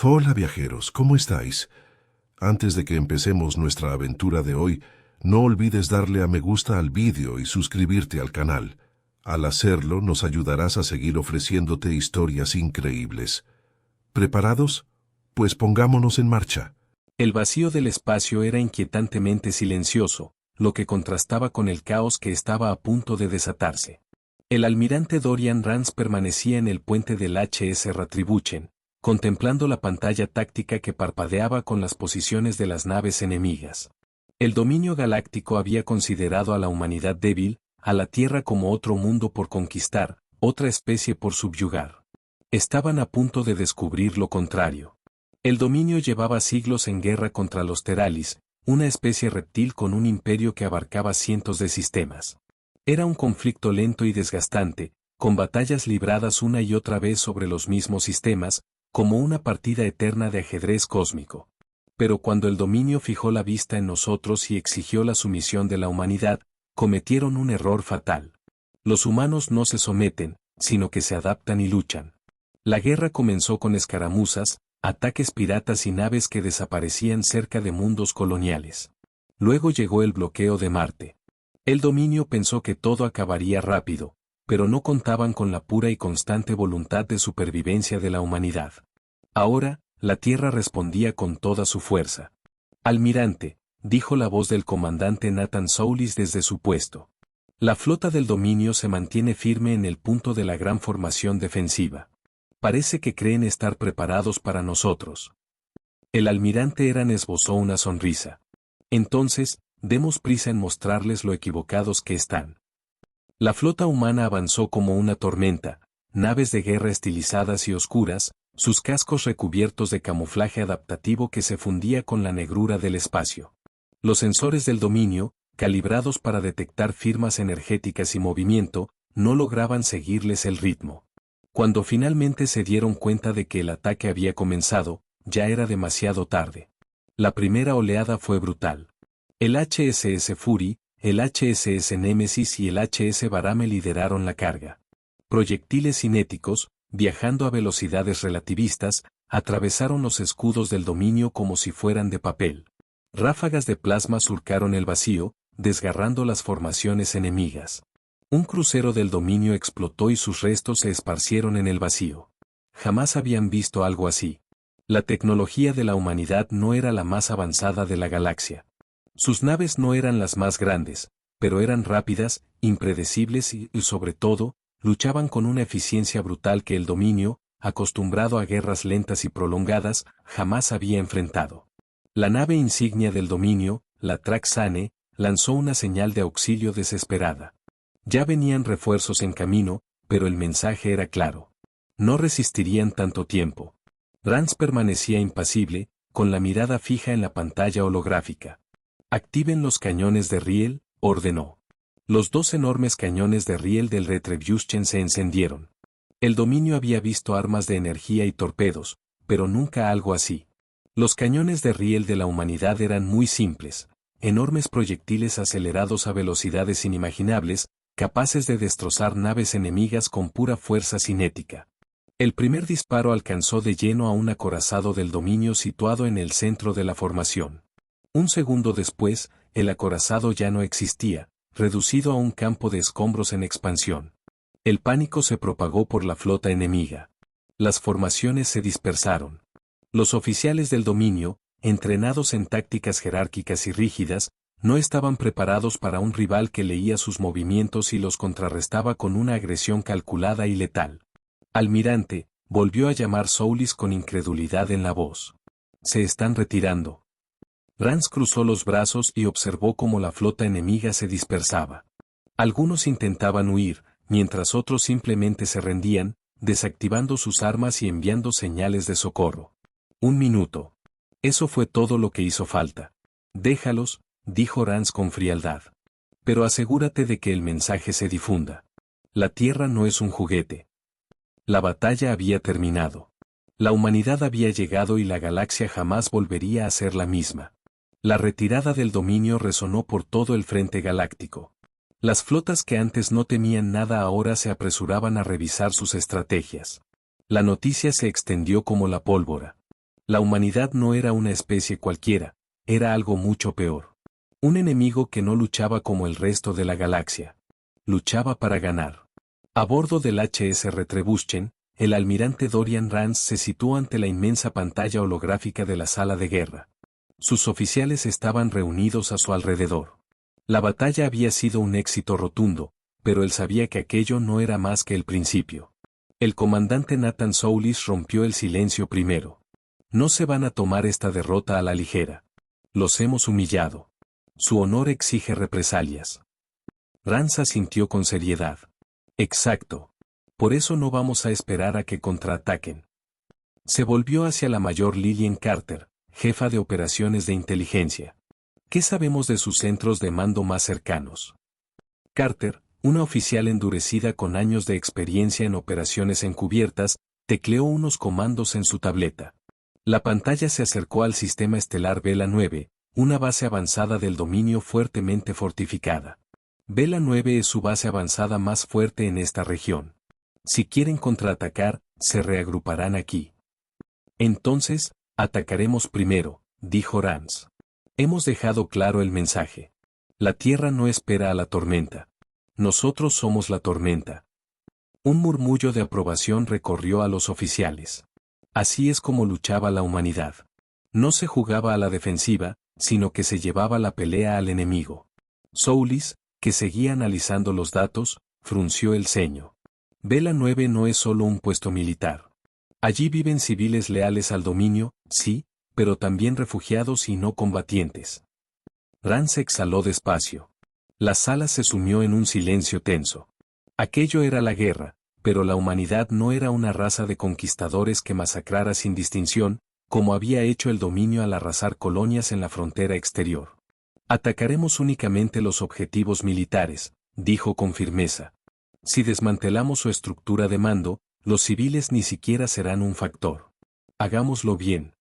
Hola viajeros, ¿cómo estáis? Antes de que empecemos nuestra aventura de hoy, no olvides darle a me gusta al vídeo y suscribirte al canal. Al hacerlo, nos ayudarás a seguir ofreciéndote historias increíbles. ¿Preparados? Pues pongámonos en marcha. El vacío del espacio era inquietantemente silencioso, lo que contrastaba con el caos que estaba a punto de desatarse. El almirante Dorian Rance permanecía en el puente del HS Retribution, contemplando la pantalla táctica que parpadeaba con las posiciones de las naves enemigas. El dominio galáctico había considerado a la humanidad débil, a la Tierra como otro mundo por conquistar, otra especie por subyugar. Estaban a punto de descubrir lo contrario. El dominio llevaba siglos en guerra contra los Teralis, una especie reptil con un imperio que abarcaba cientos de sistemas. Era un conflicto lento y desgastante, con batallas libradas una y otra vez sobre los mismos sistemas, como una partida eterna de ajedrez cósmico. Pero cuando el dominio fijó la vista en nosotros y exigió la sumisión de la humanidad, cometieron un error fatal. Los humanos no se someten, sino que se adaptan y luchan. La guerra comenzó con escaramuzas, ataques piratas y naves que desaparecían cerca de mundos coloniales. Luego llegó el bloqueo de Marte. El dominio pensó que todo acabaría rápido, pero no contaban con la pura y constante voluntad de supervivencia de la humanidad. Ahora, la Tierra respondía con toda su fuerza. Almirante, dijo la voz del comandante Nathan Soulis desde su puesto. La flota del dominio se mantiene firme en el punto de la gran formación defensiva. Parece que creen estar preparados para nosotros. El almirante Eran esbozó una sonrisa. Entonces, demos prisa en mostrarles lo equivocados que están. La flota humana avanzó como una tormenta, naves de guerra estilizadas y oscuras, sus cascos recubiertos de camuflaje adaptativo que se fundía con la negrura del espacio. Los sensores del dominio, calibrados para detectar firmas energéticas y movimiento, no lograban seguirles el ritmo. Cuando finalmente se dieron cuenta de que el ataque había comenzado, ya era demasiado tarde. La primera oleada fue brutal. El HSS Fury, el HSS Nemesis y el HS Barame lideraron la carga. Proyectiles cinéticos, viajando a velocidades relativistas, atravesaron los escudos del dominio como si fueran de papel. Ráfagas de plasma surcaron el vacío, desgarrando las formaciones enemigas. Un crucero del dominio explotó y sus restos se esparcieron en el vacío. Jamás habían visto algo así. La tecnología de la humanidad no era la más avanzada de la galaxia. Sus naves no eran las más grandes, pero eran rápidas, impredecibles y, sobre todo, luchaban con una eficiencia brutal que el dominio, acostumbrado a guerras lentas y prolongadas, jamás había enfrentado. La nave insignia del dominio, la Traxane, lanzó una señal de auxilio desesperada. Ya venían refuerzos en camino, pero el mensaje era claro. No resistirían tanto tiempo. Rance permanecía impasible, con la mirada fija en la pantalla holográfica. Activen los cañones de riel, ordenó. Los dos enormes cañones de riel del Retribution se encendieron. El dominio había visto armas de energía y torpedos, pero nunca algo así. Los cañones de riel de la humanidad eran muy simples, enormes proyectiles acelerados a velocidades inimaginables, capaces de destrozar naves enemigas con pura fuerza cinética. El primer disparo alcanzó de lleno a un acorazado del dominio situado en el centro de la formación. Un segundo después, el acorazado ya no existía, reducido a un campo de escombros en expansión. El pánico se propagó por la flota enemiga. Las formaciones se dispersaron. Los oficiales del dominio, entrenados en tácticas jerárquicas y rígidas, no estaban preparados para un rival que leía sus movimientos y los contrarrestaba con una agresión calculada y letal. Almirante, volvió a llamar Soulis con incredulidad en la voz. Se están retirando. Rance cruzó los brazos y observó cómo la flota enemiga se dispersaba. Algunos intentaban huir, mientras otros simplemente se rendían, desactivando sus armas y enviando señales de socorro. Un minuto. Eso fue todo lo que hizo falta. Déjalos, dijo Rance con frialdad. Pero asegúrate de que el mensaje se difunda. La Tierra no es un juguete. La batalla había terminado. La humanidad había llegado y la galaxia jamás volvería a ser la misma. La retirada del dominio resonó por todo el frente galáctico. Las flotas que antes no temían nada ahora se apresuraban a revisar sus estrategias. La noticia se extendió como la pólvora. La humanidad no era una especie cualquiera, era algo mucho peor. Un enemigo que no luchaba como el resto de la galaxia. Luchaba para ganar. A bordo del HMS Retribution, el almirante Dorian Rance se situó ante la inmensa pantalla holográfica de la sala de guerra. Sus oficiales estaban reunidos a su alrededor. La batalla había sido un éxito rotundo, pero él sabía que aquello no era más que el principio. El comandante Nathan Soulis rompió el silencio primero. No se van a tomar esta derrota a la ligera. Los hemos humillado. Su honor exige represalias. Rance asintió con seriedad. Exacto. Por eso no vamos a esperar a que contraataquen. Se volvió hacia la mayor Lillian Carter, jefa de operaciones de inteligencia. ¿Qué sabemos de sus centros de mando más cercanos? Carter, una oficial endurecida con años de experiencia en operaciones encubiertas, tecleó unos comandos en su tableta. La pantalla se acercó al sistema estelar Vela 9, una base avanzada del dominio fuertemente fortificada. Vela 9 es su base avanzada más fuerte en esta región. Si quieren contraatacar, se reagruparán aquí. Entonces, atacaremos primero, dijo Rance. Hemos dejado claro el mensaje. La Tierra no espera a la tormenta. Nosotros somos la tormenta. Un murmullo de aprobación recorrió a los oficiales. Así es como luchaba la humanidad. No se jugaba a la defensiva, sino que se llevaba la pelea al enemigo. Soulis, que seguía analizando los datos, frunció el ceño. Vela 9 no es solo un puesto militar. Allí viven civiles leales al dominio, sí, pero también refugiados y no combatientes. Rance exhaló despacio. La sala se sumió en un silencio tenso. Aquello era la guerra, pero la humanidad no era una raza de conquistadores que masacrara sin distinción, como había hecho el dominio al arrasar colonias en la frontera exterior. Atacaremos únicamente los objetivos militares, dijo con firmeza. Si desmantelamos su estructura de mando, los civiles ni siquiera serán un factor. Hagámoslo bien.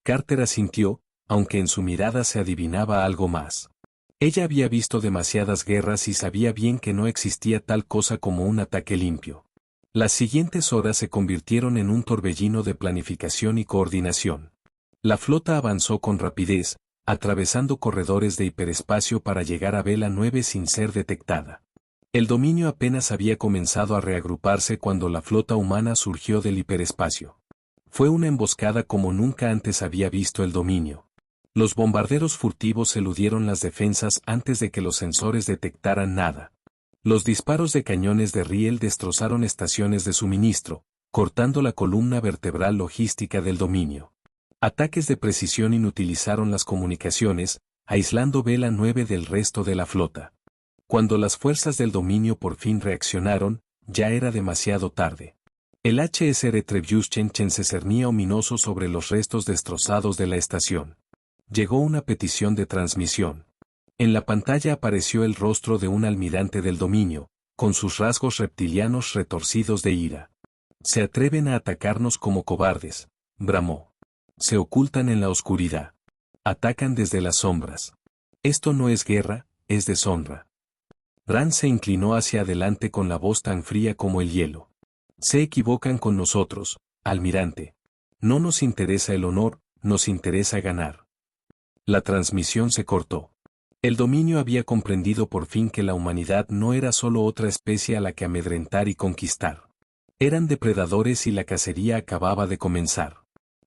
Carter asintió, aunque en su mirada se adivinaba algo más. Ella había visto demasiadas guerras y sabía bien que no existía tal cosa como un ataque limpio. Las siguientes horas se convirtieron en un torbellino de planificación y coordinación. La flota avanzó con rapidez, atravesando corredores de hiperespacio para llegar a Vela 9 sin ser detectada. El dominio apenas había comenzado a reagruparse cuando la flota humana surgió del hiperespacio. Fue una emboscada como nunca antes había visto el dominio. Los bombarderos furtivos eludieron las defensas antes de que los sensores detectaran nada. Los disparos de cañones de riel destrozaron estaciones de suministro, cortando la columna vertebral logística del dominio. Ataques de precisión inutilizaron las comunicaciones, aislando Vela 9 del resto de la flota. Cuando las fuerzas del dominio por fin reaccionaron, ya era demasiado tarde. El HMS Retribution se cernía ominoso sobre los restos destrozados de la estación. Llegó una petición de transmisión. En la pantalla apareció el rostro de un almirante del dominio, con sus rasgos reptilianos retorcidos de ira. Se atreven a atacarnos como cobardes, bramó. Se ocultan en la oscuridad. Atacan desde las sombras. Esto no es guerra, es deshonra. Rance se inclinó hacia adelante con la voz tan fría como el hielo. Se equivocan con nosotros, almirante. No nos interesa el honor, nos interesa ganar. La transmisión se cortó. El dominio había comprendido por fin que la humanidad no era solo otra especie a la que amedrentar y conquistar. Eran depredadores y la cacería acababa de comenzar.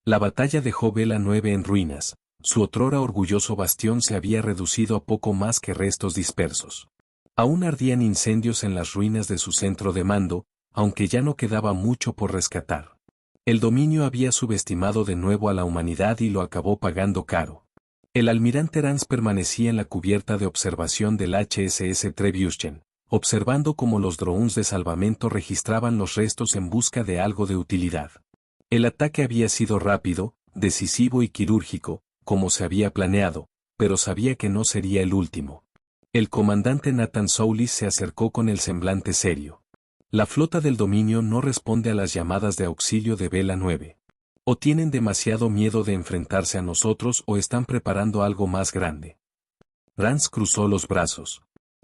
La batalla dejó Vela 9 en ruinas, su otrora orgulloso bastión se había reducido a poco más que restos dispersos. Aún ardían incendios en las ruinas de su centro de mando, aunque ya no quedaba mucho por rescatar. El dominio había subestimado de nuevo a la humanidad y lo acabó pagando caro. El almirante Rance permanecía en la cubierta de observación del HMS Retribution, observando cómo los drones de salvamento registraban los restos en busca de algo de utilidad. El ataque había sido rápido, decisivo y quirúrgico, como se había planeado, pero sabía que no sería el último. El comandante Nathan Soulis se acercó con el semblante serio. La flota del dominio no responde a las llamadas de auxilio de Vela 9. O tienen demasiado miedo de enfrentarse a nosotros o están preparando algo más grande. Rance cruzó los brazos.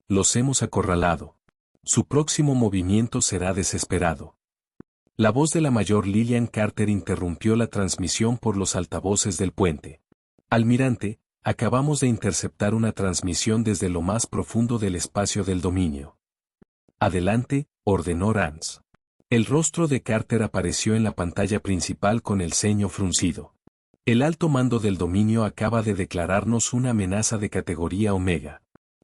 Los hemos acorralado. Su próximo movimiento será desesperado. La voz de la mayor Lillian Carter interrumpió la transmisión por los altavoces del puente. Almirante, acabamos de interceptar una transmisión desde lo más profundo del espacio del dominio. Adelante, ordenó Rance. El rostro de Carter apareció en la pantalla principal con el ceño fruncido. El alto mando del dominio acaba de declararnos una amenaza de categoría Omega.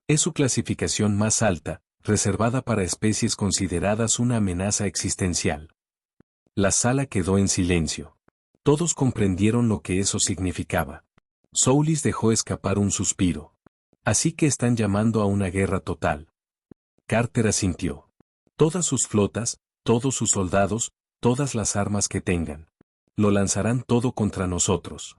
Es su clasificación más alta, reservada para especies consideradas una amenaza existencial. La sala quedó en silencio. Todos comprendieron lo que eso significaba. Soulis dejó escapar un suspiro. Así que están llamando a una guerra total. Carter asintió. Todas sus flotas, todos sus soldados, todas las armas que tengan. Lo lanzarán todo contra nosotros.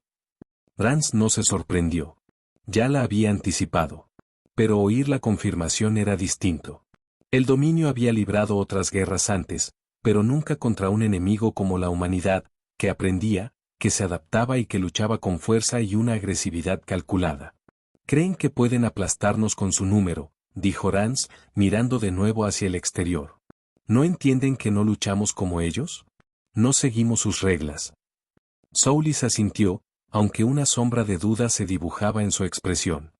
Rance no se sorprendió. Ya la había anticipado. Pero oír la confirmación era distinto. El dominio había librado otras guerras antes, pero nunca contra un enemigo como la humanidad, que aprendía, que se adaptaba y que luchaba con fuerza y una agresividad calculada. Creen que pueden aplastarnos con su número, dijo Rance, mirando de nuevo hacia el exterior. ¿No entienden que no luchamos como ellos? No seguimos sus reglas. Soulis asintió, aunque una sombra de duda se dibujaba en su expresión.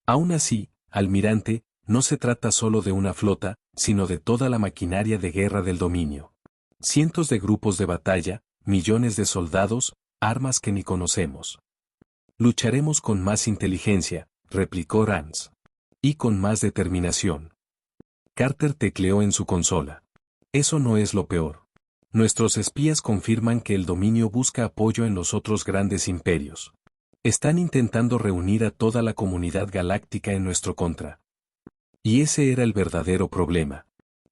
Aún así, almirante, no se trata solo de una flota, sino de toda la maquinaria de guerra del dominio. Cientos de grupos de batalla, millones de soldados, armas que ni conocemos. Lucharemos con más inteligencia, replicó Rance. Y con más determinación. Carter tecleó en su consola. Eso no es lo peor. Nuestros espías confirman que el dominio busca apoyo en los otros grandes imperios. Están intentando reunir a toda la comunidad galáctica en nuestro contra. Y ese era el verdadero problema.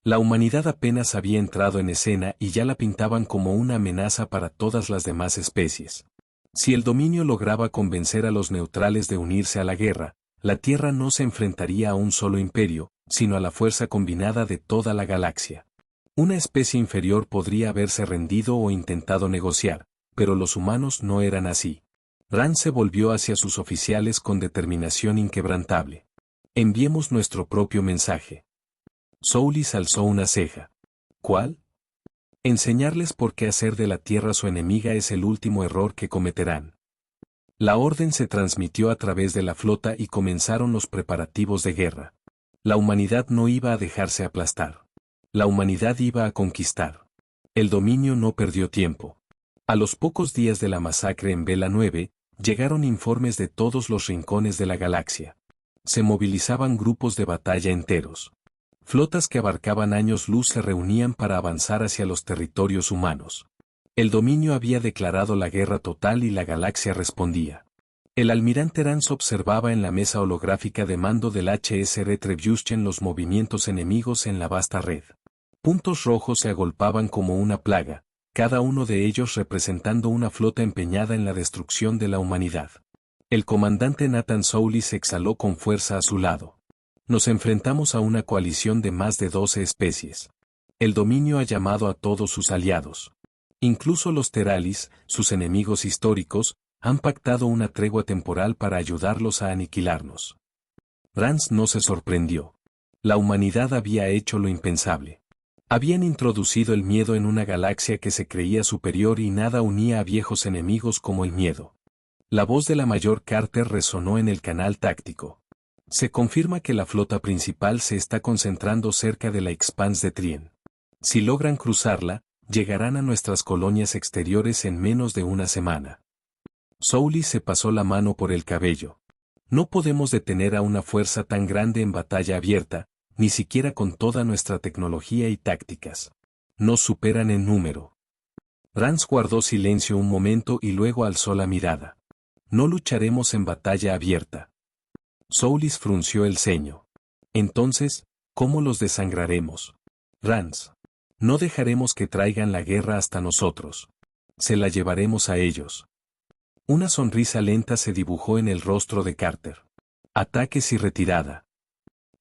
La humanidad apenas había entrado en escena y ya la pintaban como una amenaza para todas las demás especies. Si el dominio lograba convencer a los neutrales de unirse a la guerra, la Tierra no se enfrentaría a un solo imperio, sino a la fuerza combinada de toda la galaxia. Una especie inferior podría haberse rendido o intentado negociar, pero los humanos no eran así. Rance se volvió hacia sus oficiales con determinación inquebrantable. Enviemos nuestro propio mensaje. Soulis alzó una ceja. ¿Cuál? Enseñarles por qué hacer de la Tierra su enemiga es el último error que cometerán. La orden se transmitió a través de la flota y comenzaron los preparativos de guerra. La humanidad no iba a dejarse aplastar. La humanidad iba a conquistar. El dominio no perdió tiempo. A los pocos días de la masacre en Vela 9, llegaron informes de todos los rincones de la galaxia. Se movilizaban grupos de batalla enteros. Flotas que abarcaban años luz se reunían para avanzar hacia los territorios humanos. El dominio había declarado la guerra total y la galaxia respondía. El almirante Rance observaba en la mesa holográfica de mando del HSR Retribution los movimientos enemigos en la vasta red. Puntos rojos se agolpaban como una plaga, cada uno de ellos representando una flota empeñada en la destrucción de la humanidad. El comandante Nathan Soulis exhaló con fuerza a su lado. Nos enfrentamos a una coalición de más de 12 especies. El dominio ha llamado a todos sus aliados. Incluso los Teralis, sus enemigos históricos, han pactado una tregua temporal para ayudarlos a aniquilarnos. Rance no se sorprendió. La humanidad había hecho lo impensable. Habían introducido el miedo en una galaxia que se creía superior y nada unía a viejos enemigos como el miedo. La voz de la mayor Carter resonó en el canal táctico. Se confirma que la flota principal se está concentrando cerca de la Expanse de Trien. Si logran cruzarla, llegarán a nuestras colonias exteriores en menos de una semana. Soulis se pasó la mano por el cabello. No podemos detener a una fuerza tan grande en batalla abierta, ni siquiera con toda nuestra tecnología y tácticas. Nos superan en número. Rance guardó silencio un momento y luego alzó la mirada. No lucharemos en batalla abierta. Soulis frunció el ceño. Entonces, ¿cómo los desangraremos? Rance. No dejaremos que traigan la guerra hasta nosotros. Se la llevaremos a ellos. Una sonrisa lenta se dibujó en el rostro de Carter. Ataques y retirada.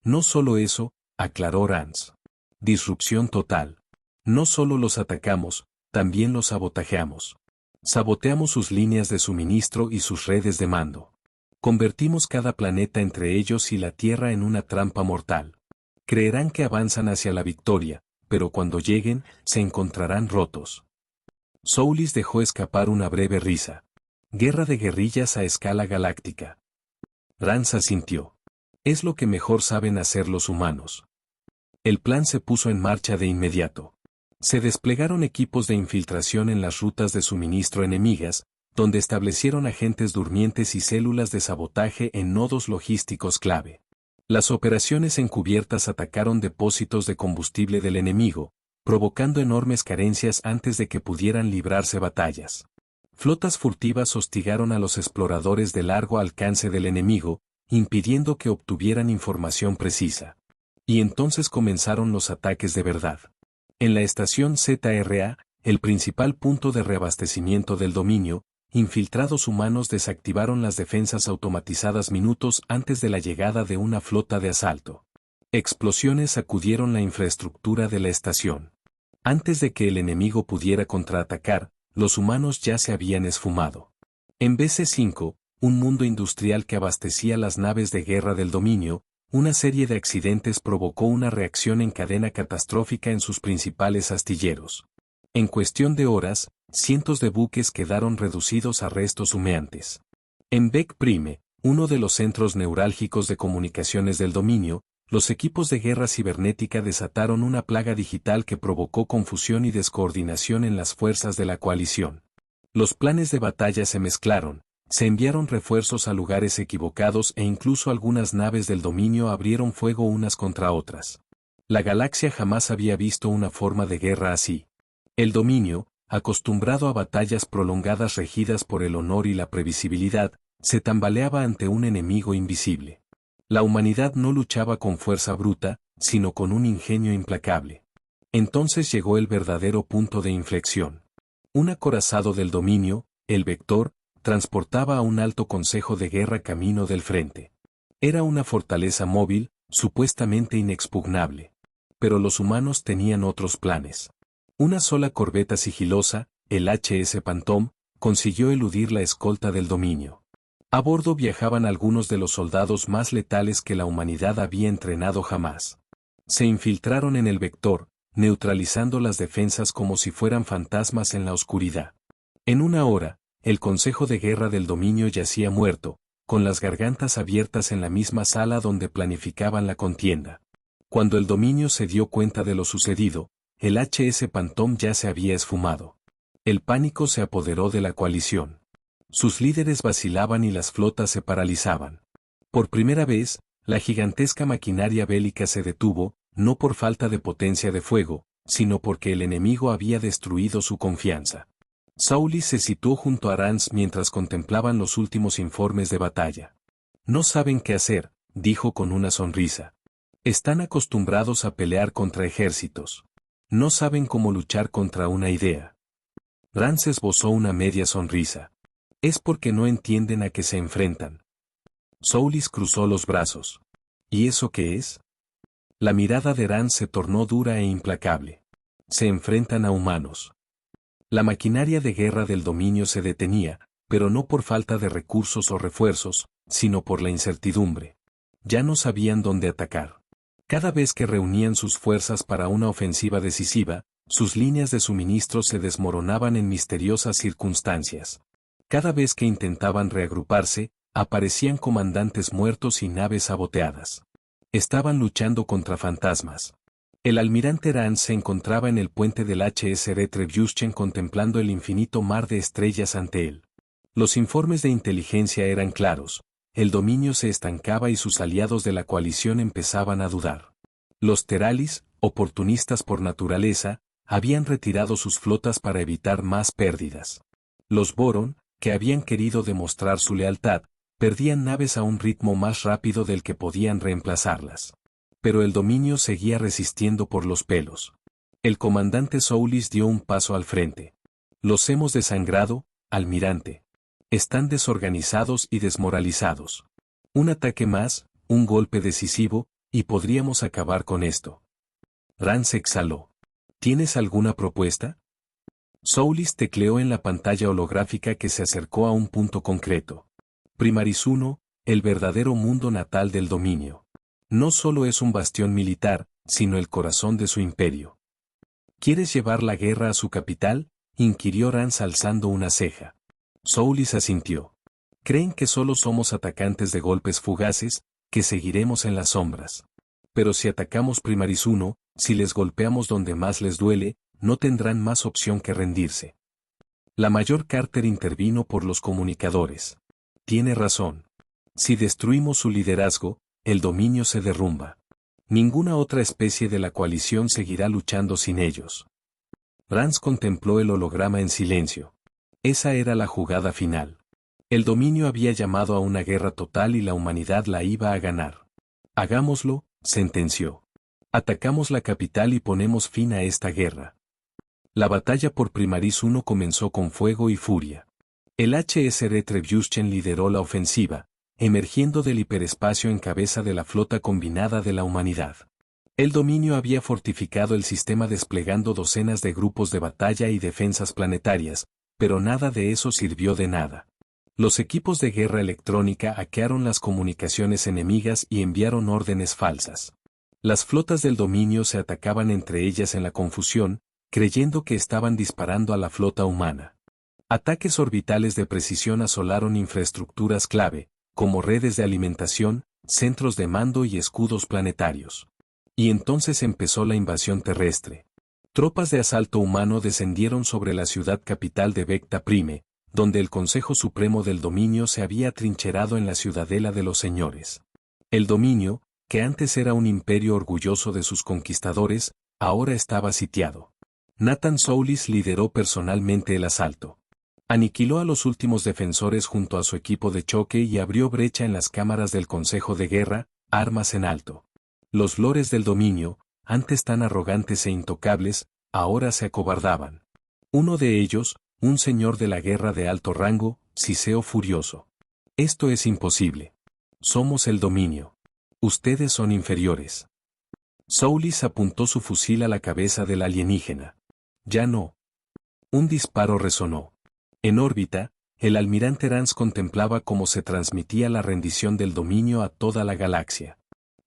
No solo eso, aclaró Rance. Disrupción total. No solo los atacamos, también los sabotajeamos. Saboteamos sus líneas de suministro y sus redes de mando. Convertimos cada planeta entre ellos y la Tierra en una trampa mortal. Creerán que avanzan hacia la victoria, pero cuando lleguen, se encontrarán rotos. Soulis dejó escapar una breve risa. Guerra de guerrillas a escala galáctica. Rance asintió. Es lo que mejor saben hacer los humanos. El plan se puso en marcha de inmediato. Se desplegaron equipos de infiltración en las rutas de suministro enemigas, donde establecieron agentes durmientes y células de sabotaje en nodos logísticos clave. Las operaciones encubiertas atacaron depósitos de combustible del enemigo, provocando enormes carencias antes de que pudieran librarse batallas. Flotas furtivas hostigaron a los exploradores de largo alcance del enemigo, impidiendo que obtuvieran información precisa. Y entonces comenzaron los ataques de verdad. En la estación ZRA, el principal punto de reabastecimiento del dominio, infiltrados humanos desactivaron las defensas automatizadas minutos antes de la llegada de una flota de asalto. Explosiones sacudieron la infraestructura de la estación. Antes de que el enemigo pudiera contraatacar, los humanos ya se habían esfumado. En BC-5, un mundo industrial que abastecía las naves de guerra del dominio, una serie de accidentes provocó una reacción en cadena catastrófica en sus principales astilleros. En cuestión de horas, cientos de buques quedaron reducidos a restos humeantes. En Beck Prime, uno de los centros neurálgicos de comunicaciones del dominio, los equipos de guerra cibernética desataron una plaga digital que provocó confusión y descoordinación en las fuerzas de la coalición. Los planes de batalla se mezclaron, se enviaron refuerzos a lugares equivocados e incluso algunas naves del dominio abrieron fuego unas contra otras. La galaxia jamás había visto una forma de guerra así. El dominio, acostumbrado a batallas prolongadas regidas por el honor y la previsibilidad, se tambaleaba ante un enemigo invisible. La humanidad no luchaba con fuerza bruta, sino con un ingenio implacable. Entonces llegó el verdadero punto de inflexión. Un acorazado del dominio, el Vector, transportaba a un alto consejo de guerra camino del frente. Era una fortaleza móvil, supuestamente inexpugnable. Pero los humanos tenían otros planes. Una sola corbeta sigilosa, el HS Phantom, consiguió eludir la escolta del dominio. A bordo viajaban algunos de los soldados más letales que la humanidad había entrenado jamás. Se infiltraron en el Vector, neutralizando las defensas como si fueran fantasmas en la oscuridad. En una hora, el Consejo de Guerra del Dominio yacía muerto, con las gargantas abiertas en la misma sala donde planificaban la contienda. Cuando el Dominio se dio cuenta de lo sucedido, el HS Phantom ya se había esfumado. El pánico se apoderó de la coalición. Sus líderes vacilaban y las flotas se paralizaban. Por primera vez, la gigantesca maquinaria bélica se detuvo, no por falta de potencia de fuego, sino porque el enemigo había destruido su confianza. Soulis se situó junto a Rance mientras contemplaban los últimos informes de batalla. No saben qué hacer, dijo con una sonrisa. Están acostumbrados a pelear contra ejércitos. No saben cómo luchar contra una idea. Rance esbozó una media sonrisa. Es porque no entienden a qué se enfrentan. Soulis cruzó los brazos. ¿Y eso qué es? La mirada de Rance se tornó dura e implacable. Se enfrentan a humanos. La maquinaria de guerra del dominio se detenía, pero no por falta de recursos o refuerzos, sino por la incertidumbre. Ya no sabían dónde atacar. Cada vez que reunían sus fuerzas para una ofensiva decisiva, sus líneas de suministro se desmoronaban en misteriosas circunstancias. Cada vez que intentaban reagruparse, aparecían comandantes muertos y naves saboteadas. Estaban luchando contra fantasmas. El almirante Rance se encontraba en el puente del HSR Trebuchet contemplando el infinito mar de estrellas ante él. Los informes de inteligencia eran claros. El dominio se estancaba y sus aliados de la coalición empezaban a dudar. Los Teralis, oportunistas por naturaleza, habían retirado sus flotas para evitar más pérdidas. Los Boron, que habían querido demostrar su lealtad, perdían naves a un ritmo más rápido del que podían reemplazarlas. Pero el dominio seguía resistiendo por los pelos. El comandante Soulis dio un paso al frente. Los hemos desangrado, almirante. Están desorganizados y desmoralizados. Un ataque más, un golpe decisivo, y podríamos acabar con esto. Rance exhaló. ¿Tienes alguna propuesta? Soulis tecleó en la pantalla holográfica que se acercó a un punto concreto. Primaris 1, el verdadero mundo natal del dominio. No solo es un bastión militar, sino el corazón de su imperio. ¿Quieres llevar la guerra a su capital?, inquirió Rance alzando una ceja. Soulis asintió. Creen que solo somos atacantes de golpes fugaces, que seguiremos en las sombras. Pero si atacamos Primaris 1, si les golpeamos donde más les duele, no tendrán más opción que rendirse. La mayor Carter intervino por los comunicadores. Tiene razón. Si destruimos su liderazgo, el dominio se derrumba. Ninguna otra especie de la coalición seguirá luchando sin ellos. Rance contempló el holograma en silencio. Esa era la jugada final. El dominio había llamado a una guerra total y la humanidad la iba a ganar. Hagámoslo, sentenció. Atacamos la capital y ponemos fin a esta guerra. La batalla por Primaris 1 comenzó con fuego y furia. El HSR Trebuchet lideró la ofensiva, emergiendo del hiperespacio en cabeza de la flota combinada de la humanidad. El dominio había fortificado el sistema desplegando docenas de grupos de batalla y defensas planetarias, pero nada de eso sirvió de nada. Los equipos de guerra electrónica hackearon las comunicaciones enemigas y enviaron órdenes falsas. Las flotas del dominio se atacaban entre ellas en la confusión, creyendo que estaban disparando a la flota humana. Ataques orbitales de precisión asolaron infraestructuras clave, como redes de alimentación, centros de mando y escudos planetarios. Y entonces empezó la invasión terrestre. Tropas de asalto humano descendieron sobre la ciudad capital de Vecta Prime, donde el Consejo Supremo del Dominio se había atrincherado en la ciudadela de los señores. El dominio, que antes era un imperio orgulloso de sus conquistadores, ahora estaba sitiado. Nathan Soulis lideró personalmente el asalto. Aniquiló a los últimos defensores junto a su equipo de choque y abrió brecha en las cámaras del Consejo de Guerra, armas en alto. Los lores del dominio, antes tan arrogantes e intocables, ahora se acobardaban. Uno de ellos, un señor de la guerra de alto rango, siseó furioso. Esto es imposible. Somos el dominio. Ustedes son inferiores. Soulis apuntó su fusil a la cabeza del alienígena. Ya no. Un disparo resonó. En órbita, el almirante Rance contemplaba cómo se transmitía la rendición del dominio a toda la galaxia.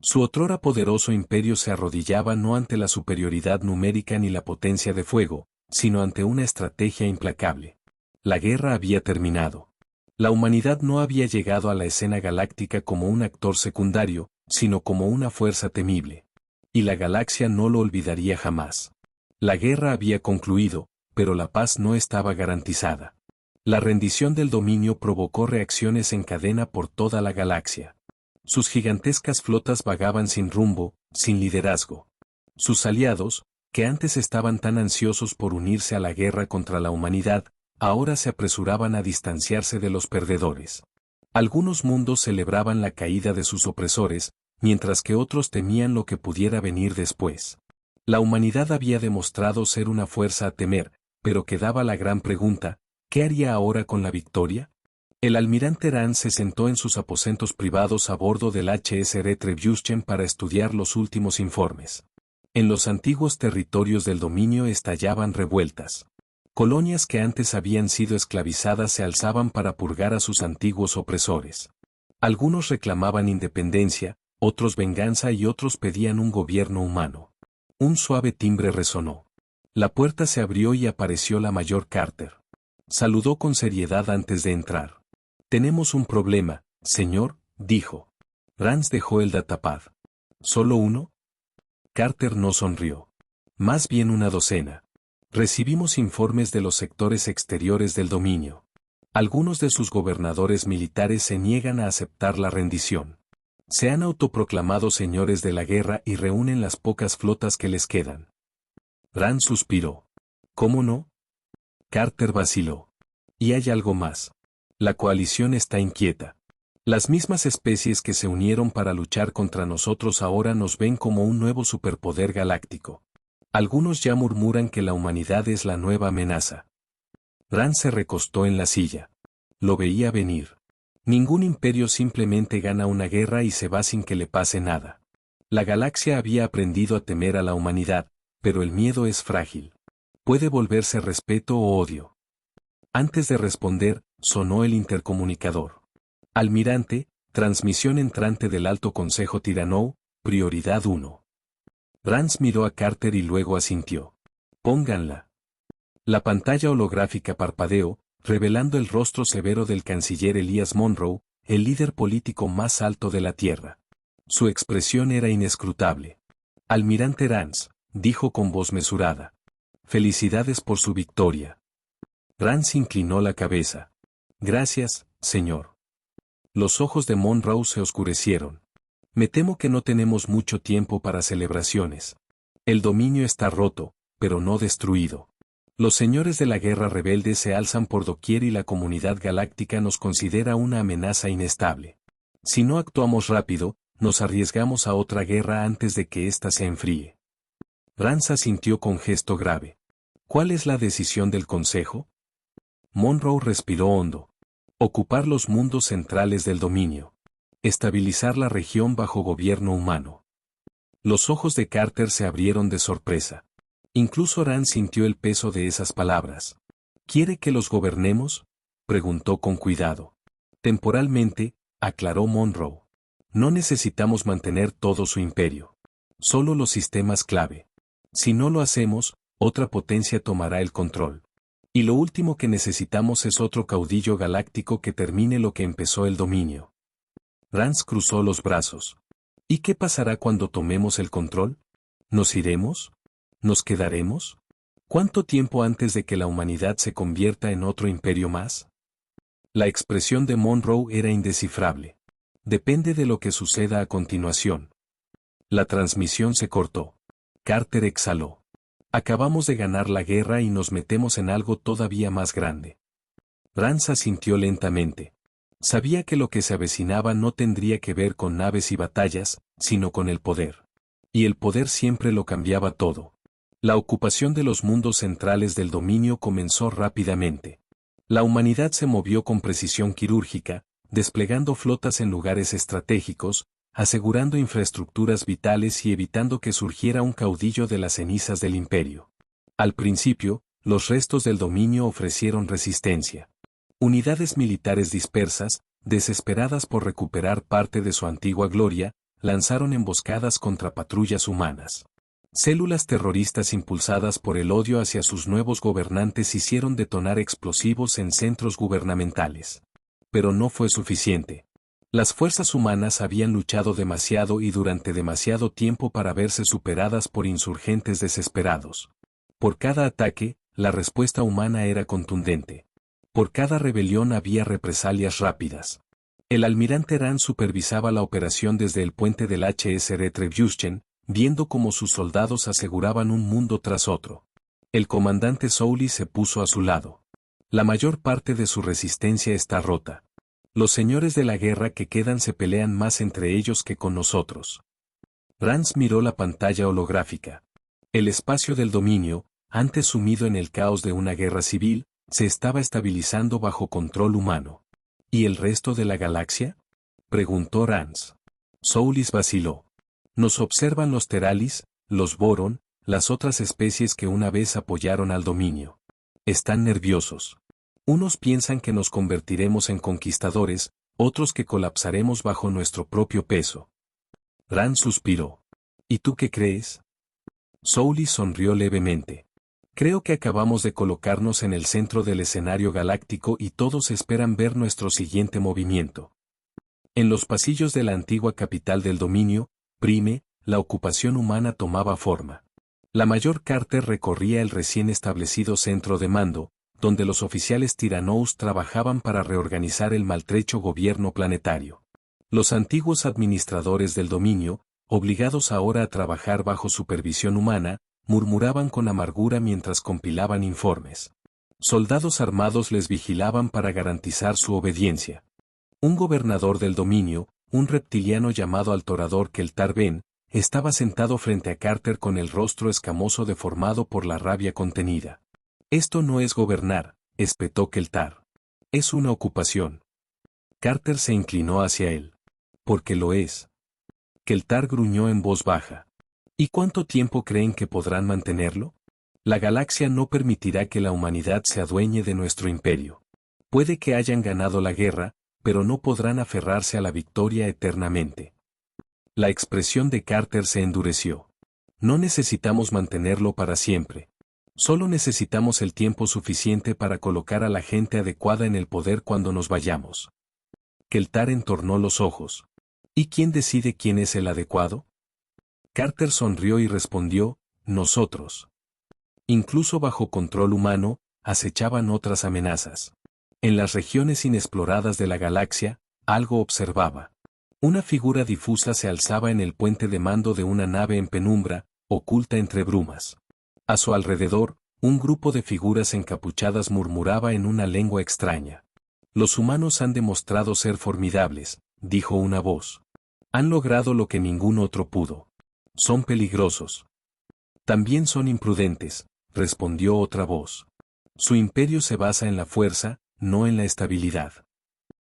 Su otrora poderoso imperio se arrodillaba no ante la superioridad numérica ni la potencia de fuego, sino ante una estrategia implacable. La guerra había terminado. La humanidad no había llegado a la escena galáctica como un actor secundario, sino como una fuerza temible. Y la galaxia no lo olvidaría jamás. La guerra había concluido, pero la paz no estaba garantizada. La rendición del dominio provocó reacciones en cadena por toda la galaxia. Sus gigantescas flotas vagaban sin rumbo, sin liderazgo. Sus aliados, que antes estaban tan ansiosos por unirse a la guerra contra la humanidad, ahora se apresuraban a distanciarse de los perdedores. Algunos mundos celebraban la caída de sus opresores, mientras que otros temían lo que pudiera venir después. La humanidad había demostrado ser una fuerza a temer, pero quedaba la gran pregunta, ¿qué haría ahora con la victoria? El almirante Rance se sentó en sus aposentos privados a bordo del HSR Trebuchet para estudiar los últimos informes. En los antiguos territorios del dominio estallaban revueltas. Colonias que antes habían sido esclavizadas se alzaban para purgar a sus antiguos opresores. Algunos reclamaban independencia, otros venganza y otros pedían un gobierno humano. Un suave timbre resonó. La puerta se abrió y apareció la mayor Carter. Saludó con seriedad antes de entrar. «Tenemos un problema, señor», dijo. Rance dejó el datapad. ¿Solo uno? Carter no sonrió. Más bien una docena. Recibimos informes de los sectores exteriores del dominio. Algunos de sus gobernadores militares se niegan a aceptar la rendición. Se han autoproclamado señores de la guerra y reúnen las pocas flotas que les quedan. Rance suspiró. ¿Cómo no? Carter vaciló. Y hay algo más. La coalición está inquieta. Las mismas especies que se unieron para luchar contra nosotros ahora nos ven como un nuevo superpoder galáctico. Algunos ya murmuran que la humanidad es la nueva amenaza. Rance se recostó en la silla. Lo veía venir. Ningún imperio simplemente gana una guerra y se va sin que le pase nada. La galaxia había aprendido a temer a la humanidad, pero el miedo es frágil. Puede volverse respeto o odio. Antes de responder, sonó el intercomunicador. Almirante, transmisión entrante del Alto Consejo Tyrannou, prioridad 1. Rance miró a Carter y luego asintió. Pónganla. La pantalla holográfica parpadeó, revelando el rostro severo del canciller Elias Monroe, el líder político más alto de la Tierra. Su expresión era inescrutable. Almirante Rance, dijo con voz mesurada. Felicidades por su victoria. Rance inclinó la cabeza. Gracias, señor. Los ojos de Monroe se oscurecieron. Me temo que no tenemos mucho tiempo para celebraciones. El dominio está roto, pero no destruido. Los señores de la guerra rebelde se alzan por doquier y la comunidad galáctica nos considera una amenaza inestable. Si no actuamos rápido, nos arriesgamos a otra guerra antes de que ésta se enfríe. Rance asintió con gesto grave. ¿Cuál es la decisión del Consejo? Monroe respiró hondo. Ocupar los mundos centrales del dominio. Estabilizar la región bajo gobierno humano. Los ojos de Carter se abrieron de sorpresa. Incluso Rance sintió el peso de esas palabras. ¿Quiere que los gobernemos? Preguntó con cuidado. Temporalmente, aclaró Monroe. No necesitamos mantener todo su imperio. Solo los sistemas clave. Si no lo hacemos, otra potencia tomará el control. Y lo último que necesitamos es otro caudillo galáctico que termine lo que empezó el dominio. Rance cruzó los brazos. ¿Y qué pasará cuando tomemos el control? ¿Nos iremos? ¿Nos quedaremos? ¿Cuánto tiempo antes de que la humanidad se convierta en otro imperio más? La expresión de Monroe era indescifrable. Depende de lo que suceda a continuación. La transmisión se cortó. Carter exhaló. Acabamos de ganar la guerra y nos metemos en algo todavía más grande. Rance asintió lentamente. Sabía que lo que se avecinaba no tendría que ver con naves y batallas, sino con el poder. Y el poder siempre lo cambiaba todo. La ocupación de los mundos centrales del dominio comenzó rápidamente. La humanidad se movió con precisión quirúrgica, desplegando flotas en lugares estratégicos, asegurando infraestructuras vitales y evitando que surgiera un caudillo de las cenizas del imperio. Al principio, los restos del dominio ofrecieron resistencia. Unidades militares dispersas, desesperadas por recuperar parte de su antigua gloria, lanzaron emboscadas contra patrullas humanas. Células terroristas impulsadas por el odio hacia sus nuevos gobernantes hicieron detonar explosivos en centros gubernamentales. Pero no fue suficiente. Las fuerzas humanas habían luchado demasiado y durante demasiado tiempo para verse superadas por insurgentes desesperados. Por cada ataque, la respuesta humana era contundente. Por cada rebelión había represalias rápidas. El almirante Rance supervisaba la operación desde el puente del HSR Trebuchet, viendo cómo sus soldados aseguraban un mundo tras otro. El comandante Souli se puso a su lado. La mayor parte de su resistencia está rota. Los señores de la guerra que quedan se pelean más entre ellos que con nosotros. Rance miró la pantalla holográfica. El espacio del dominio, antes sumido en el caos de una guerra civil, se estaba estabilizando bajo control humano. ¿Y el resto de la galaxia? Preguntó Rance. Soulis vaciló. Nos observan los Teralis, los Boron, las otras especies que una vez apoyaron al dominio. Están nerviosos. Unos piensan que nos convertiremos en conquistadores, otros que colapsaremos bajo nuestro propio peso. Rance suspiró. ¿Y tú qué crees? Soulis sonrió levemente. Creo que acabamos de colocarnos en el centro del escenario galáctico y todos esperan ver nuestro siguiente movimiento. En los pasillos de la antigua capital del dominio, Prime, la ocupación humana tomaba forma. La mayor Carter recorría el recién establecido centro de mando, donde los oficiales Tyranous trabajaban para reorganizar el maltrecho gobierno planetario. Los antiguos administradores del dominio, obligados ahora a trabajar bajo supervisión humana, murmuraban con amargura mientras compilaban informes. Soldados armados les vigilaban para garantizar su obediencia. Un gobernador del dominio, un reptiliano llamado Altorador Keltar Ben, estaba sentado frente a Carter con el rostro escamoso deformado por la rabia contenida. Esto no es gobernar, espetó Keltar. Es una ocupación. Carter se inclinó hacia él. Porque lo es. Keltar gruñó en voz baja. ¿Y cuánto tiempo creen que podrán mantenerlo? La galaxia no permitirá que la humanidad se adueñe de nuestro imperio. Puede que hayan ganado la guerra, pero no podrán aferrarse a la victoria eternamente. La expresión de Carter se endureció. No necesitamos mantenerlo para siempre. Solo necesitamos el tiempo suficiente para colocar a la gente adecuada en el poder cuando nos vayamos. Keltar entornó los ojos. ¿Y quién decide quién es el adecuado? Carter sonrió y respondió, nosotros. Incluso bajo control humano, acechaban otras amenazas. En las regiones inexploradas de la galaxia, algo observaba. Una figura difusa se alzaba en el puente de mando de una nave en penumbra, oculta entre brumas. A su alrededor, un grupo de figuras encapuchadas murmuraba en una lengua extraña. Los humanos han demostrado ser formidables, dijo una voz. Han logrado lo que ningún otro pudo. Son peligrosos. También son imprudentes, respondió otra voz. Su imperio se basa en la fuerza, no en la estabilidad.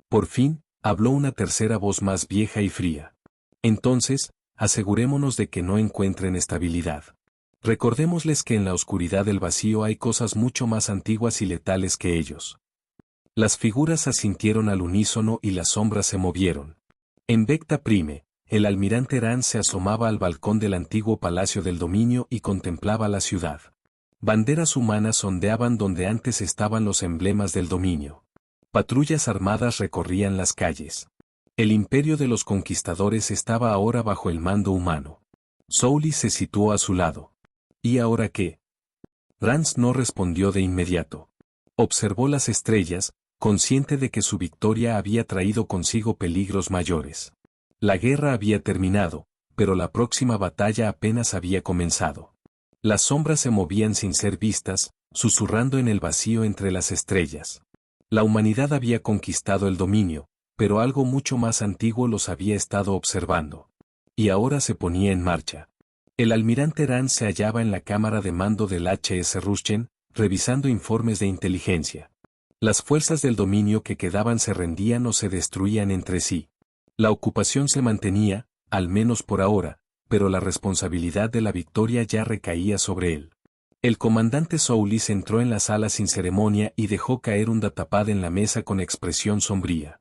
Por fin, habló una tercera voz más vieja y fría. Entonces, asegurémonos de que no encuentren estabilidad. Recordémosles que en la oscuridad del vacío hay cosas mucho más antiguas y letales que ellos. Las figuras asintieron al unísono y las sombras se movieron. En Vecta Prime, el almirante Rand se asomaba al balcón del antiguo Palacio del Dominio y contemplaba la ciudad. Banderas humanas ondeaban donde antes estaban los emblemas del dominio. Patrullas armadas recorrían las calles. El imperio de los conquistadores estaba ahora bajo el mando humano. Soulis se situó a su lado. ¿Y ahora qué? Rance no respondió de inmediato. Observó las estrellas, consciente de que su victoria había traído consigo peligros mayores. La guerra había terminado, pero la próxima batalla apenas había comenzado. Las sombras se movían sin ser vistas, susurrando en el vacío entre las estrellas. La humanidad había conquistado el dominio, pero algo mucho más antiguo los había estado observando. Y ahora se ponía en marcha. El almirante Rand se hallaba en la cámara de mando del HS Rushchen, revisando informes de inteligencia. Las fuerzas del dominio que quedaban se rendían o se destruían entre sí. La ocupación se mantenía, al menos por ahora, pero la responsabilidad de la victoria ya recaía sobre él. El comandante Soulis entró en la sala sin ceremonia y dejó caer un datapad en la mesa con expresión sombría.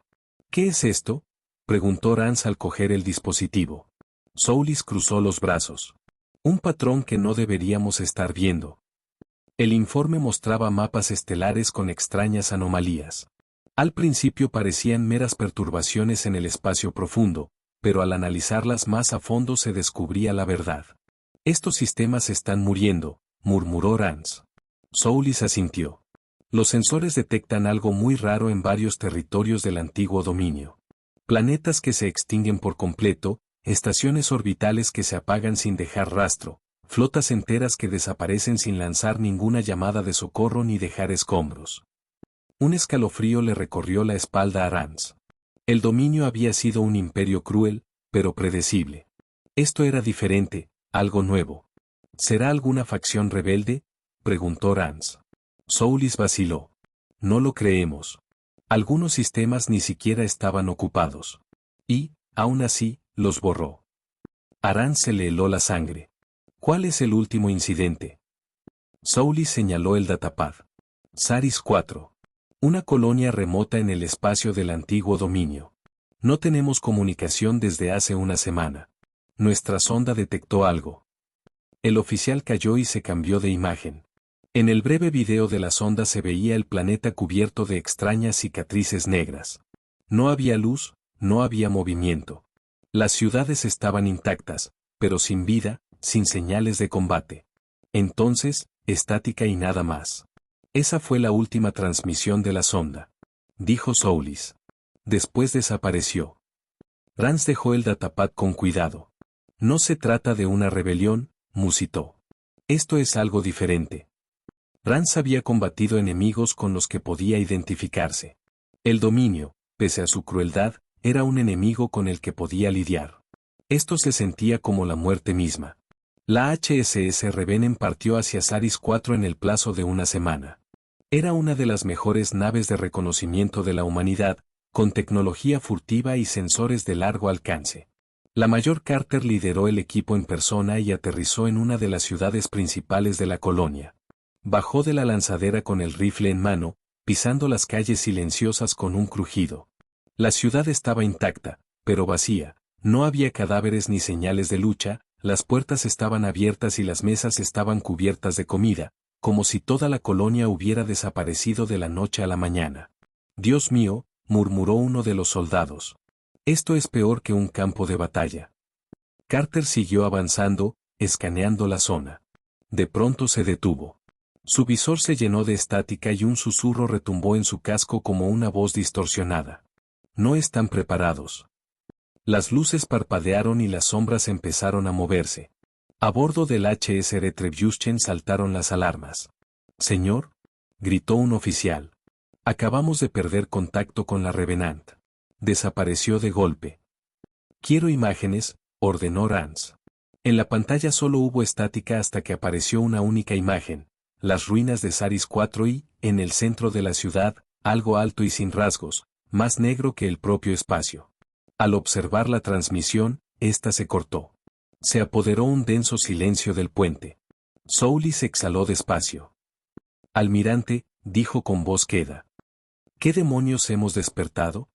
¿Qué es esto?, preguntó Rance al coger el dispositivo. Soulis cruzó los brazos. Un patrón que no deberíamos estar viendo. El informe mostraba mapas estelares con extrañas anomalías. Al principio parecían meras perturbaciones en el espacio profundo, pero al analizarlas más a fondo se descubría la verdad. Estos sistemas están muriendo, murmuró Rance. Soulis asintió. Los sensores detectan algo muy raro en varios territorios del antiguo dominio. Planetas que se extinguen por completo, estaciones orbitales que se apagan sin dejar rastro, flotas enteras que desaparecen sin lanzar ninguna llamada de socorro ni dejar escombros. Un escalofrío le recorrió la espalda a Rance. El dominio había sido un imperio cruel, pero predecible. Esto era diferente, algo nuevo. ¿Será alguna facción rebelde?, preguntó Rance. Soulis vaciló. No lo creemos. Algunos sistemas ni siquiera estaban ocupados. Y, aún así, los borró. A Rance se le heló la sangre. ¿Cuál es el último incidente? Soulis señaló el datapad. Saris 4. Una colonia remota en el espacio del antiguo dominio. No tenemos comunicación desde hace una semana. Nuestra sonda detectó algo. El oficial cayó y se cambió de imagen. En el breve video de la sonda se veía el planeta cubierto de extrañas cicatrices negras. No había luz, no había movimiento. Las ciudades estaban intactas, pero sin vida, sin señales de combate. Entonces, estática y nada más. Esa fue la última transmisión de la sonda, dijo Soulis. Después desapareció. Rance dejó el datapad con cuidado. No se trata de una rebelión, musitó. Esto es algo diferente. Rance había combatido enemigos con los que podía identificarse. El dominio, pese a su crueldad, era un enemigo con el que podía lidiar. Esto se sentía como la muerte misma. La HSS Revenem partió hacia Saris 4 en el plazo de una semana. Era una de las mejores naves de reconocimiento de la humanidad, con tecnología furtiva y sensores de largo alcance. La mayor Carter lideró el equipo en persona y aterrizó en una de las ciudades principales de la colonia. Bajó de la lanzadera con el rifle en mano, pisando las calles silenciosas con un crujido. La ciudad estaba intacta, pero vacía. No había cadáveres ni señales de lucha, las puertas estaban abiertas y las mesas estaban cubiertas de comida, como si toda la colonia hubiera desaparecido de la noche a la mañana. «Dios mío», murmuró uno de los soldados. «Esto es peor que un campo de batalla». Carter siguió avanzando, escaneando la zona. De pronto se detuvo. Su visor se llenó de estática y un susurro retumbó en su casco como una voz distorsionada. «No están preparados». Las luces parpadearon y las sombras empezaron a moverse. A bordo del HSR Retribution saltaron las alarmas. «Señor», gritó un oficial. «Acabamos de perder contacto con la Revenant. Desapareció de golpe». «Quiero imágenes», ordenó Rance. En la pantalla solo hubo estática hasta que apareció una única imagen, las ruinas de Saris 4 y, en el centro de la ciudad, algo alto y sin rasgos, más negro que el propio espacio. Al observar la transmisión, ésta se cortó. Se apoderó un denso silencio del puente. Soulis exhaló despacio. «Almirante», dijo con voz queda. «¿Qué demonios hemos despertado?»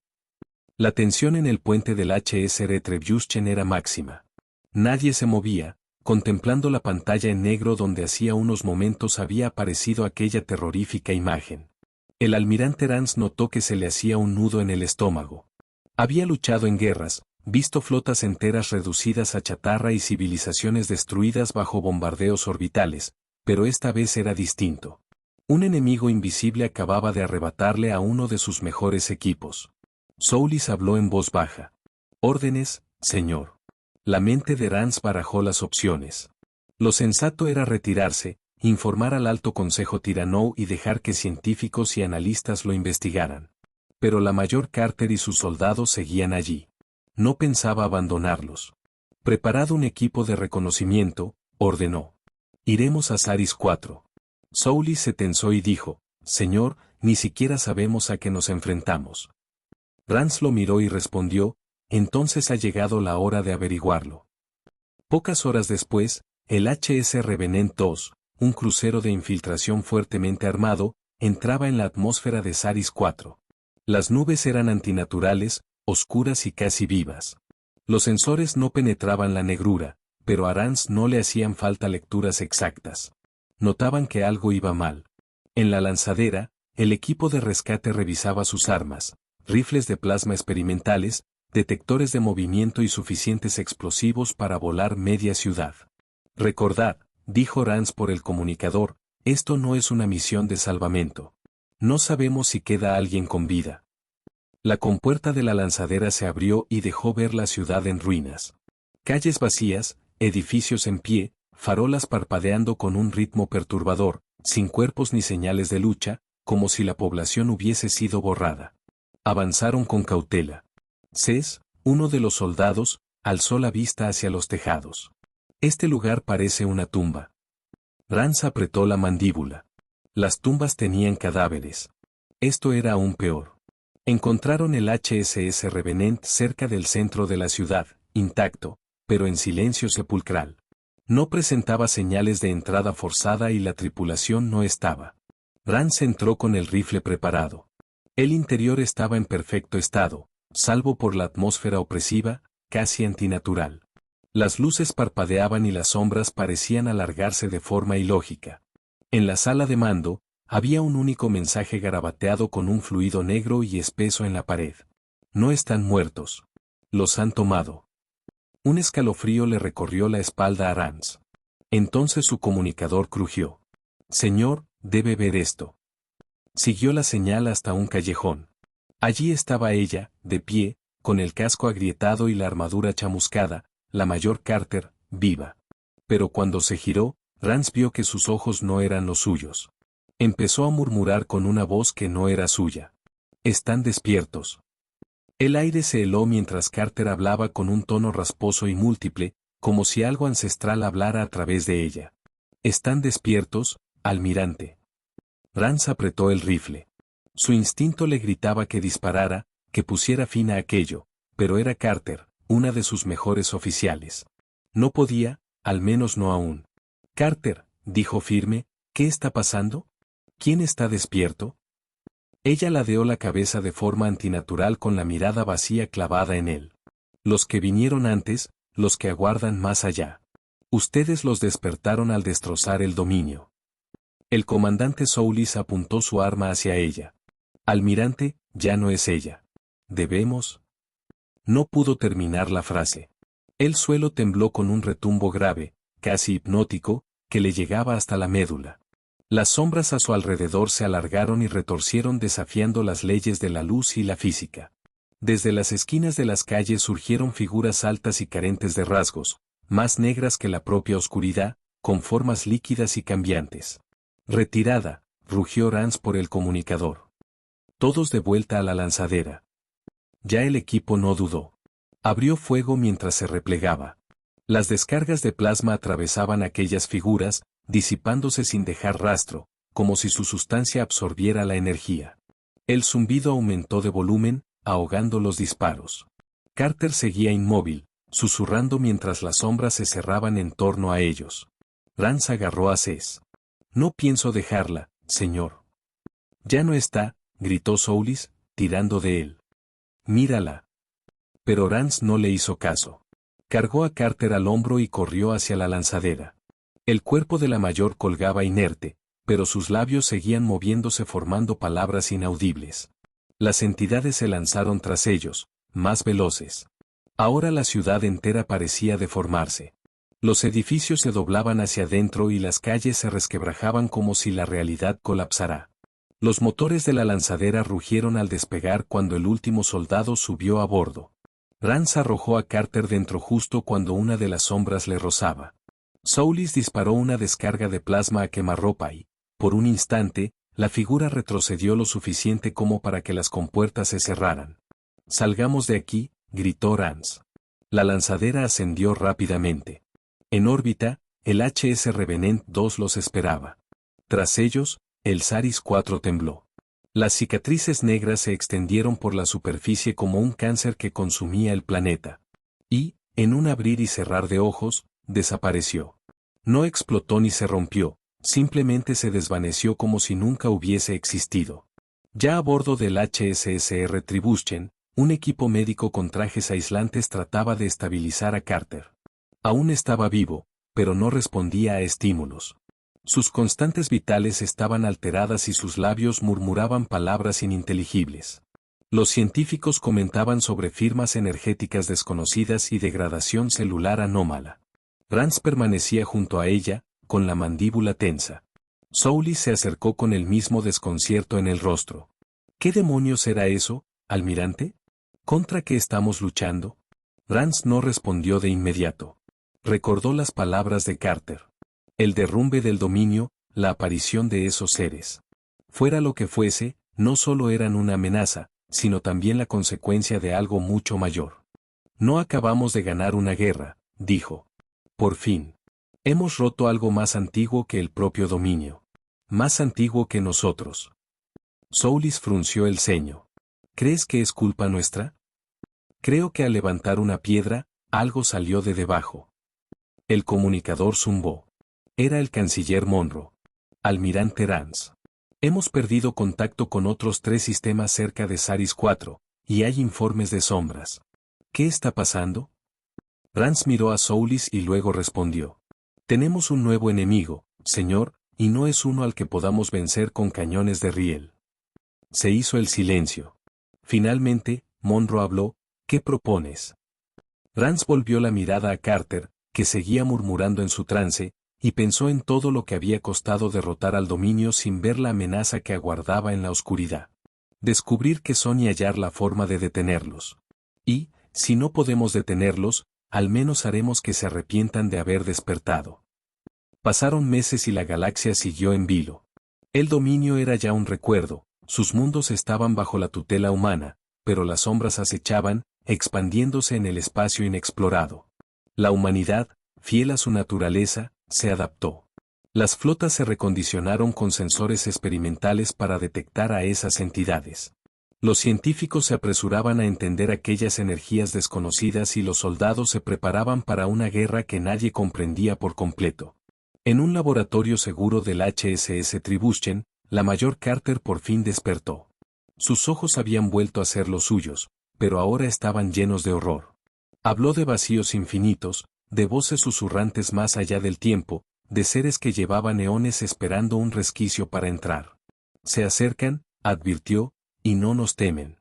La tensión en el puente del HSR Retribution era máxima. Nadie se movía, contemplando la pantalla en negro donde hacía unos momentos había aparecido aquella terrorífica imagen. El almirante Rance notó que se le hacía un nudo en el estómago. Había luchado en guerras, visto flotas enteras reducidas a chatarra y civilizaciones destruidas bajo bombardeos orbitales, pero esta vez era distinto. Un enemigo invisible acababa de arrebatarle a uno de sus mejores equipos. Soulis habló en voz baja. «Órdenes, señor». La mente de Rance barajó las opciones. Lo sensato era retirarse, informar al Alto Consejo Tyrannou y dejar que científicos y analistas lo investigaran. Pero la mayor Carter y sus soldados seguían allí. No pensaba abandonarlos. «Preparado un equipo de reconocimiento», ordenó. «Iremos a Saris 4». Soulis se tensó y dijo: «Señor, ni siquiera sabemos a qué nos enfrentamos». Rance lo miró y respondió: «Entonces ha llegado la hora de averiguarlo». Pocas horas después, el HS Revenant II, un crucero de infiltración fuertemente armado, entraba en la atmósfera de Saris 4. Las nubes eran antinaturales, oscuras y casi vivas. Los sensores no penetraban la negrura, pero a Rance no le hacían falta lecturas exactas. Notaban que algo iba mal. En la lanzadera, el equipo de rescate revisaba sus armas, rifles de plasma experimentales, detectores de movimiento y suficientes explosivos para volar media ciudad. «Recordad», dijo Rance por el comunicador, «esto no es una misión de salvamento. No sabemos si queda alguien con vida». La compuerta de la lanzadera se abrió y dejó ver la ciudad en ruinas. Calles vacías, edificios en pie, farolas parpadeando con un ritmo perturbador, sin cuerpos ni señales de lucha, como si la población hubiese sido borrada. Avanzaron con cautela. Cés, uno de los soldados, alzó la vista hacia los tejados. «Este lugar parece una tumba». Rance apretó la mandíbula. Las tumbas tenían cadáveres. Esto era aún peor. Encontraron el HSS Revenant cerca del centro de la ciudad, intacto, pero en silencio sepulcral. No presentaba señales de entrada forzada y la tripulación no estaba. Rance entró con el rifle preparado. El interior estaba en perfecto estado, salvo por la atmósfera opresiva, casi antinatural. Las luces parpadeaban y las sombras parecían alargarse de forma ilógica. En la sala de mando, había un único mensaje garabateado con un fluido negro y espeso en la pared. «No están muertos. Los han tomado». Un escalofrío le recorrió la espalda a Rance. Entonces su comunicador crujió. «Señor, debe ver esto». Siguió la señal hasta un callejón. Allí estaba ella, de pie, con el casco agrietado y la armadura chamuscada, la mayor Carter, viva. Pero cuando se giró, Rance vio que sus ojos no eran los suyos. Empezó a murmurar con una voz que no era suya. «Están despiertos». El aire se heló mientras Carter hablaba con un tono rasposo y múltiple, como si algo ancestral hablara a través de ella. «Están despiertos, almirante». Rance apretó el rifle. Su instinto le gritaba que disparara, que pusiera fin a aquello, pero era Carter, una de sus mejores oficiales. No podía, al menos no aún. «Carter», dijo firme, «¿qué está pasando? ¿Quién está despierto?» Ella ladeó la cabeza de forma antinatural con la mirada vacía clavada en él. «Los que vinieron antes, los que aguardan más allá. Ustedes los despertaron al destrozar el dominio». El comandante Soulis apuntó su arma hacia ella. Almirante, ya no es ella. ¿Debemos? No pudo terminar la frase. El suelo tembló con un retumbo grave, casi hipnótico, que le llegaba hasta la médula. Las sombras a su alrededor se alargaron y retorcieron desafiando las leyes de la luz y la física. Desde las esquinas de las calles surgieron figuras altas y carentes de rasgos, más negras que la propia oscuridad, con formas líquidas y cambiantes. Retirada, rugió Rance por el comunicador. Todos de vuelta a la lanzadera. Ya el equipo no dudó. Abrió fuego mientras se replegaba. Las descargas de plasma atravesaban aquellas figuras, disipándose sin dejar rastro, como si su sustancia absorbiera la energía. El zumbido aumentó de volumen, ahogando los disparos. Carter seguía inmóvil, susurrando mientras las sombras se cerraban en torno a ellos. Rance agarró a Cés. No pienso dejarla, señor. Ya no está, gritó Soulis, tirando de él. Mírala. Pero Rance no le hizo caso. Cargó a Carter al hombro y corrió hacia la lanzadera. El cuerpo de la mayor colgaba inerte, pero sus labios seguían moviéndose formando palabras inaudibles. Las entidades se lanzaron tras ellos, más veloces. Ahora la ciudad entera parecía deformarse. Los edificios se doblaban hacia adentro y las calles se resquebrajaban como si la realidad colapsara. Los motores de la lanzadera rugieron al despegar cuando el último soldado subió a bordo. Rance arrojó a Carter dentro justo cuando una de las sombras le rozaba. Soulis disparó una descarga de plasma a quemarropa y, por un instante, la figura retrocedió lo suficiente como para que las compuertas se cerraran. «Salgamos de aquí», gritó Rance. La lanzadera ascendió rápidamente. En órbita, el HS Revenant 2 los esperaba. Tras ellos, el Saris 4 tembló. Las cicatrices negras se extendieron por la superficie como un cáncer que consumía el planeta. Y, en un abrir y cerrar de ojos, desapareció. No explotó ni se rompió, simplemente se desvaneció como si nunca hubiese existido. Ya a bordo del HSS Retribution, un equipo médico con trajes aislantes trataba de estabilizar a Carter. Aún estaba vivo, pero no respondía a estímulos. Sus constantes vitales estaban alteradas y sus labios murmuraban palabras ininteligibles. Los científicos comentaban sobre firmas energéticas desconocidas y degradación celular anómala. Rance permanecía junto a ella, con la mandíbula tensa. Soulis se acercó con el mismo desconcierto en el rostro. ¿Qué demonios era eso, almirante? ¿Contra qué estamos luchando? Rance no respondió de inmediato. Recordó las palabras de Carter. El derrumbe del dominio, la aparición de esos seres. Fuera lo que fuese, no solo eran una amenaza, sino también la consecuencia de algo mucho mayor. No acabamos de ganar una guerra, dijo. Por fin. Hemos roto algo más antiguo que el propio dominio. Más antiguo que nosotros. Soulis frunció el ceño. ¿Crees que es culpa nuestra? Creo que al levantar una piedra, algo salió de debajo. El comunicador zumbó. Era el canciller Monroe. Almirante Rance. Hemos perdido contacto con otros 3 sistemas cerca de Saris 4, y hay informes de sombras. ¿Qué está pasando? Rance miró a Soulis y luego respondió. Tenemos un nuevo enemigo, señor, y no es uno al que podamos vencer con cañones de riel. Se hizo el silencio. Finalmente, Monroe habló. ¿Qué propones? Rance volvió la mirada a Carter, que seguía murmurando en su trance, y pensó en todo lo que había costado derrotar al dominio sin ver la amenaza que aguardaba en la oscuridad. Descubrir que son y hallar la forma de detenerlos. Y, si no podemos detenerlos, al menos haremos que se arrepientan de haber despertado. Pasaron meses y la galaxia siguió en vilo. El dominio era ya un recuerdo, sus mundos estaban bajo la tutela humana, pero las sombras acechaban, expandiéndose en el espacio inexplorado. La humanidad, fiel a su naturaleza, se adaptó. Las flotas se recondicionaron con sensores experimentales para detectar a esas entidades. Los científicos se apresuraban a entender aquellas energías desconocidas y los soldados se preparaban para una guerra que nadie comprendía por completo. En un laboratorio seguro del HSS Tribuchen, la mayor Carter por fin despertó. Sus ojos habían vuelto a ser los suyos, pero ahora estaban llenos de horror. Habló de vacíos infinitos, de voces susurrantes más allá del tiempo, de seres que llevaban eones esperando un resquicio para entrar. Se acercan, advirtió, y no nos temen.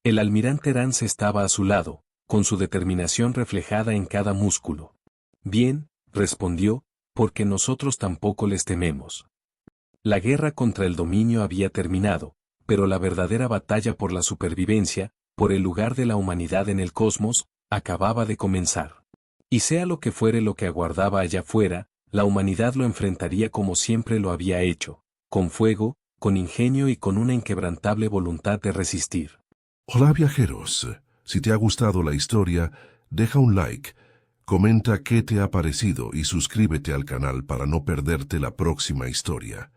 El almirante Rance estaba a su lado, con su determinación reflejada en cada músculo. Bien, respondió, porque nosotros tampoco les tememos. La guerra contra el dominio había terminado, pero la verdadera batalla por la supervivencia, por el lugar de la humanidad en el cosmos, acababa de comenzar. Y sea lo que fuere lo que aguardaba allá afuera, la humanidad lo enfrentaría como siempre lo había hecho, con fuego, con ingenio y con una inquebrantable voluntad de resistir. Hola viajeros, si te ha gustado la historia, deja un like, comenta qué te ha parecido y suscríbete al canal para no perderte la próxima historia.